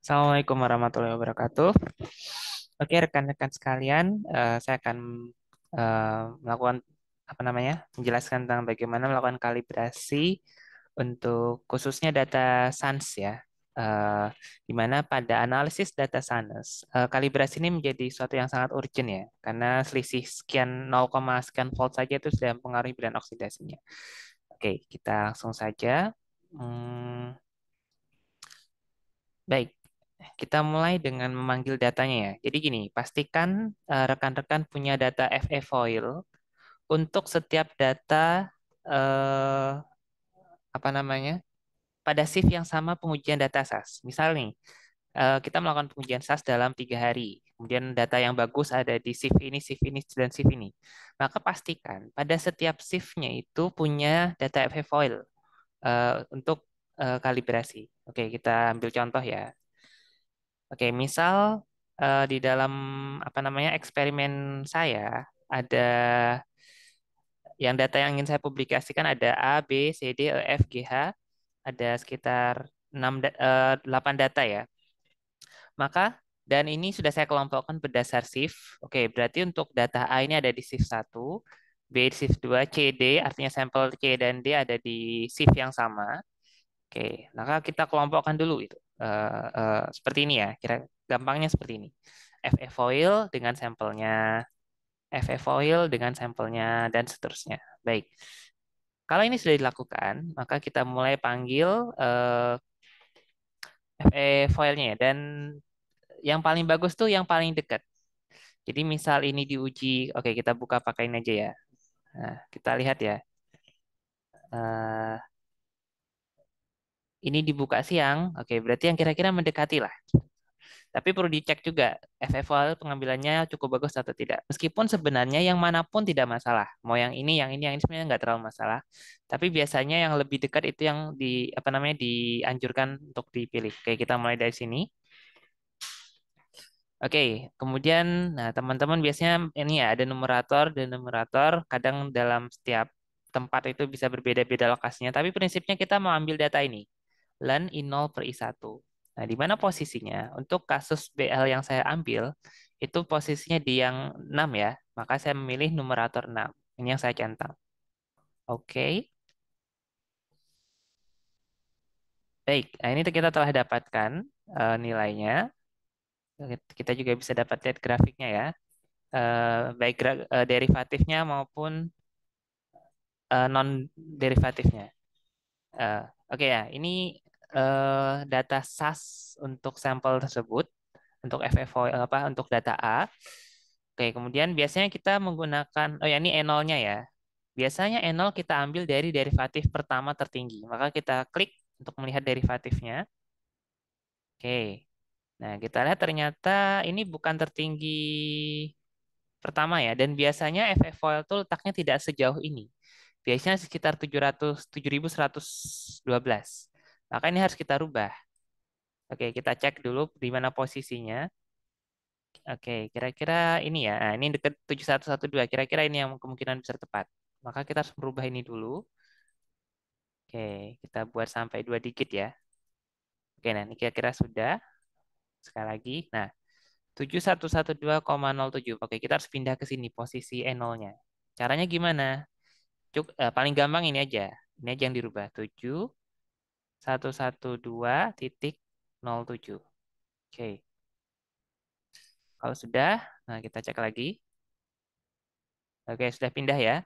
Assalamualaikum warahmatullahi wabarakatuh. Oke, rekan-rekan sekalian, saya akan melakukan menjelaskan tentang bagaimana melakukan kalibrasi untuk khususnya data SANS ya. Eh, di mana pada analisis data SANS, kalibrasi ini menjadi suatu yang sangat urgent ya, karena selisih sekian 0, sekian volt saja itu sudah mempengaruhi bilangan oksidasinya. Oke, kita langsung saja. Hmm, Baik, kita mulai dengan memanggil datanya ya. Jadi gini, pastikan rekan-rekan punya data FE foil untuk setiap data eh, apa namanya pada shift yang sama pengujian data SAS. Misal nih, kita melakukan pengujian SAS dalam 3 hari. Kemudian data yang bagus ada di shift ini, dan shift ini. Maka pastikan pada setiap shiftnya itu punya data FE foil untuk kalibrasi. Oke, kita ambil contoh ya. Oke, misal di dalam eksperimen saya ada yang data yang ingin saya publikasikan ada A, B, C, D, E, F, G, H, ada sekitar 8 data ya. Maka dan ini sudah saya kelompokkan berdasar shift. Oke, berarti untuk data A ini ada di shift 1, B di shift 2, C, D artinya sampel C dan D ada di shift yang sama. Oke, maka kita kelompokkan dulu itu. Seperti ini ya, kira gampangnya seperti ini. FE foil dengan sampelnya, FE foil dengan sampelnya, dan seterusnya. Baik, kalau ini sudah dilakukan, maka kita mulai panggil FE foilnya ya. Dan yang paling bagus tuh yang paling dekat. Jadi misal ini diuji, oke kita buka pakai ini aja ya. Nah, kita lihat ya. Eh, ini dibuka siang, oke berarti yang kira-kira mendekati lah. Tapi perlu dicek juga FFOL pengambilannya cukup bagus atau tidak. Meskipun sebenarnya yang manapun tidak masalah. Mau yang ini sebenarnya nggak terlalu masalah. Tapi biasanya yang lebih dekat itu yang dianjurkan untuk dipilih. Oke, kita mulai dari sini. Oke, kemudian nah teman-teman biasanya ini ya ada numerator dan numerator. Kadang dalam setiap tempat itu bisa berbeda-beda lokasinya. Tapi prinsipnya kita mau ambil data ini. Len I0 per I1. Nah, di mana posisinya? Untuk kasus BL yang saya ambil, itu posisinya di yang 6 ya. Maka saya memilih numerator 6. Ini yang saya centang. Oke. Baik, nah ini kita telah dapatkan nilainya. Kita juga bisa dapat lihat grafiknya ya. Baik derivatifnya maupun non-derivatifnya. Eh, Oke ya, ini data SAS untuk sampel tersebut. Untuk FFO untuk data A. Oke, kemudian biasanya kita menggunakan ya ini E0-nya ya. Biasanya E0 kita ambil dari derivatif pertama tertinggi. Maka kita klik untuk melihat derivatifnya. Oke. Nah, kita lihat ternyata ini bukan tertinggi pertama ya dan biasanya FF foil itu letaknya tidak sejauh ini. Biasanya sekitar 7.112. Maka ini harus kita rubah. Oke, kita cek dulu di mana posisinya. Oke, kira-kira ini ya. Nah, ini dekat 7112. Kira-kira ini yang kemungkinan besar tepat. Maka kita harus merubah ini dulu. Oke, kita buat sampai 2 digit ya. Oke, nah ini kira-kira sudah. Sekali lagi. Nah, 7112,07. Oke, kita harus pindah ke sini posisi E0-nya. Caranya gimana? Paling gampang ini aja. Ini aja yang dirubah. 7112,07. Oke, kalau sudah, nah kita cek lagi. Oke, sudah pindah ya.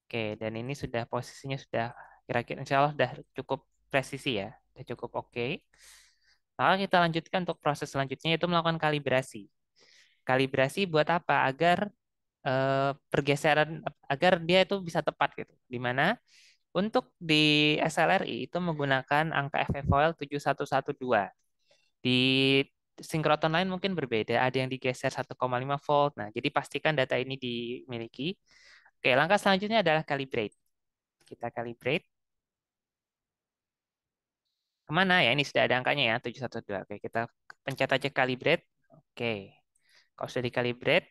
Oke, dan ini sudah posisinya sudah kira-kira insya Allah sudah cukup presisi ya, sudah cukup oke. Maka kita lanjutkan untuk proses selanjutnya yaitu melakukan kalibrasi. Kalibrasi buat apa? Agar pergeseran, agar dia itu bisa tepat gitu. Di mana untuk di SLRI itu menggunakan angka FFOL 7112. Di sinkroton lain mungkin berbeda, ada yang digeser 1,5 volt. Nah, jadi pastikan data ini dimiliki. Oke, langkah selanjutnya adalah calibrate. Kita calibrate. Kemana ya? Ini sudah ada angkanya ya, 712. Oke, kita pencet aja calibrate. Oke, kalau sudah dicalibrate,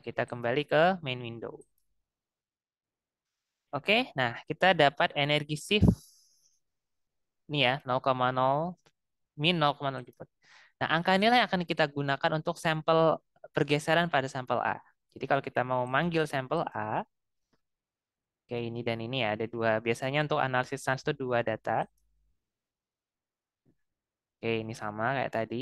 kita kembali ke main window. Oke, nah kita dapat energi shift ini ya, 0,0. min 0,07. Nah, angka inilah yang akan kita gunakan untuk sampel pergeseran pada sampel A. Jadi kalau kita mau manggil sampel A, kayak ini dan ini ya, ada dua. Biasanya untuk analisis sans itu dua data. Oke, ini sama kayak tadi.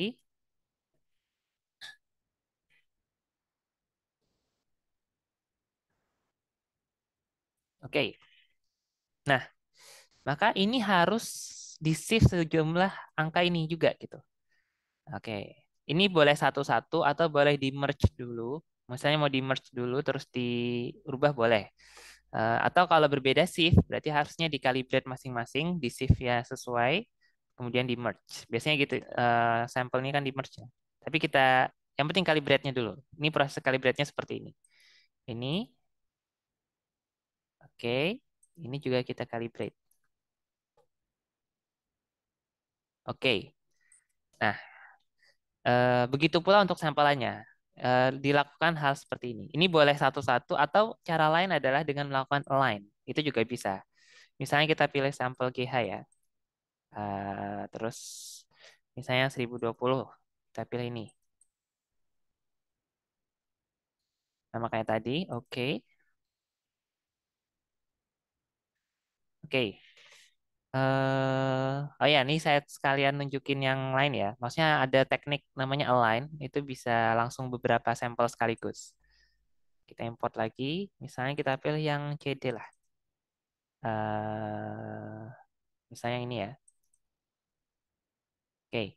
Oke, nah maka ini harus di-shift sejumlah angka ini juga gitu. Oke, ini boleh satu-satu atau boleh di-merge dulu. Misalnya mau di-merge dulu terus dirubah boleh. Atau kalau berbeda shift, berarti harusnya di-calibrate masing-masing, di shift ya sesuai, kemudian di-merge. Biasanya gitu, sampelnya kan di-merge ya. Tapi kita, yang penting calibrate-nya dulu. Ini proses calibrate-nya seperti ini. Ini, oke. Ini juga kita calibrate. Oke. Nah, begitu pula untuk sampelnya. Dilakukan hal seperti ini. Ini boleh satu-satu atau cara lain adalah dengan melakukan align. Itu juga bisa. Misalnya kita pilih sampel GH ya. Terus misalnya 1020. Kita pilih ini. Sama kayak tadi. Oke. Oke. Oh ya, ini saya sekalian nunjukin yang lain ya. Maksudnya ada teknik namanya align. Itu bisa langsung beberapa sampel sekaligus. Kita import lagi. Misalnya kita pilih yang CD lah. eh Misalnya ini ya. Oke.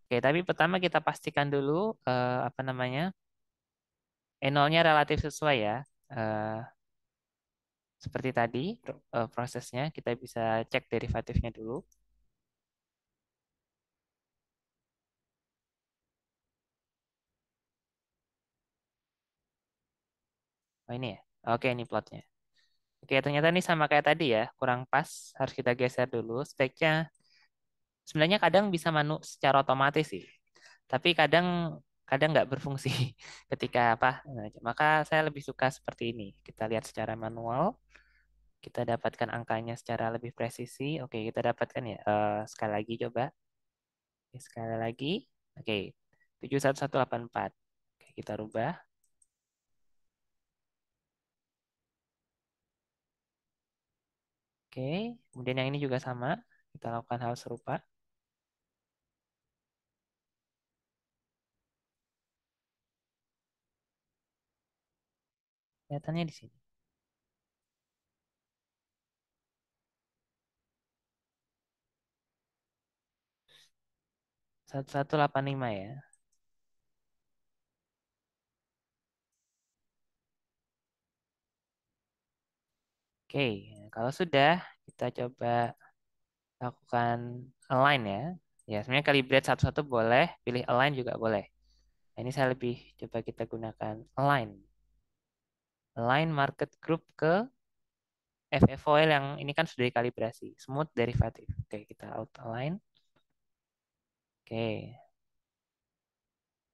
Oke, tapi pertama kita pastikan dulu apa namanya? N0-nya relatif sesuai ya. Eh, Seperti tadi prosesnya kita bisa cek derivatifnya dulu. Oh ini ya. Oke, ini plotnya. Oke, ternyata ini sama kayak tadi ya, kurang pas, harus kita geser dulu. Speknya sebenarnya kadang bisa secara otomatis sih, tapi kadang kadang nggak berfungsi ketika apa. Nah, maka saya lebih suka seperti ini. Kita lihat secara manual, kita dapatkan angkanya secara lebih presisi. Oke, kita dapatkan ya. Sekali lagi coba. Oke, sekali lagi. Oke, 71184. Oke, kita rubah. Oke, kemudian yang ini juga sama. Kita lakukan hal serupa. Kelihatannya di sini. 1185 ya. Oke, kalau sudah, kita coba lakukan align ya. Ya, sebenarnya calibrate satu-satu boleh, pilih align juga boleh. Nah, ini saya lebih coba kita gunakan align. Align market group ke FFOL yang ini kan sudah dikalibrasi. Smooth derivatif. Oke, kita out align. Oke,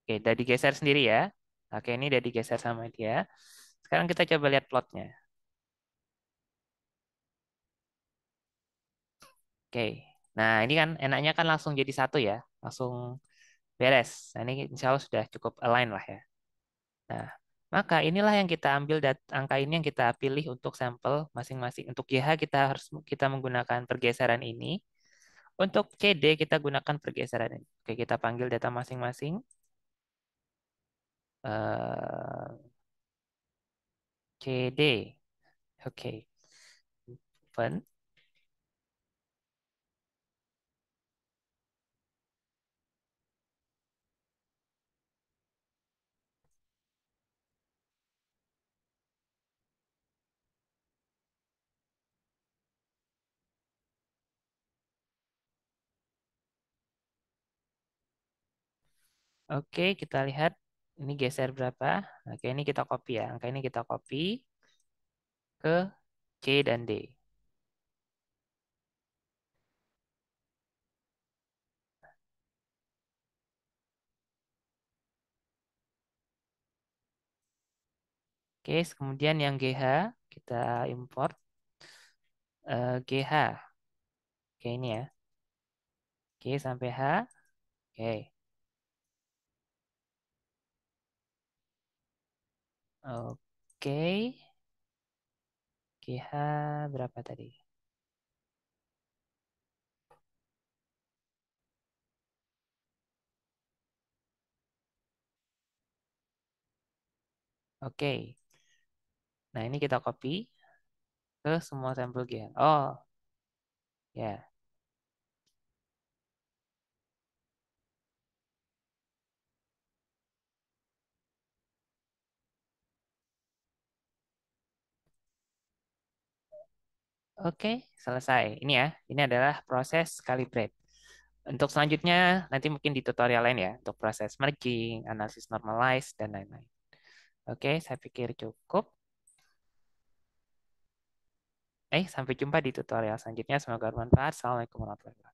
oke, udah digeser sendiri ya. Oke, ini udah digeser sama dia. Sekarang kita coba lihat plotnya. Oke, nah ini kan enaknya kan langsung jadi satu ya. Langsung beres. Nah, ini insya Allah sudah cukup align lah ya. Nah, maka inilah yang kita ambil angka ini yang kita pilih untuk sampel masing-masing. Untuk YH kita menggunakan pergeseran ini. Untuk CD kita gunakan pergeseran ini. Oke, kita panggil data masing-masing. eh CD. Oke, open. Oke, kita lihat ini geser berapa. Oke, ini kita copy ya. Angka ini kita copy ke C dan D. Oke, kemudian yang GH kita import GH. Oke, ini ya. Oke, sampai H. Oke. Oke. Oke, H berapa tadi? Oke. Nah, ini kita copy ke semua sampel G. Oh, ya. Oke, selesai. Ini ya, ini adalah proses calibrate. Untuk selanjutnya, nanti mungkin di tutorial lain ya, untuk proses merging, analisis normalize, dan lain-lain. Oke, saya pikir cukup. Sampai jumpa di tutorial selanjutnya. Semoga bermanfaat. Assalamualaikum warahmatullahi wabarakatuh.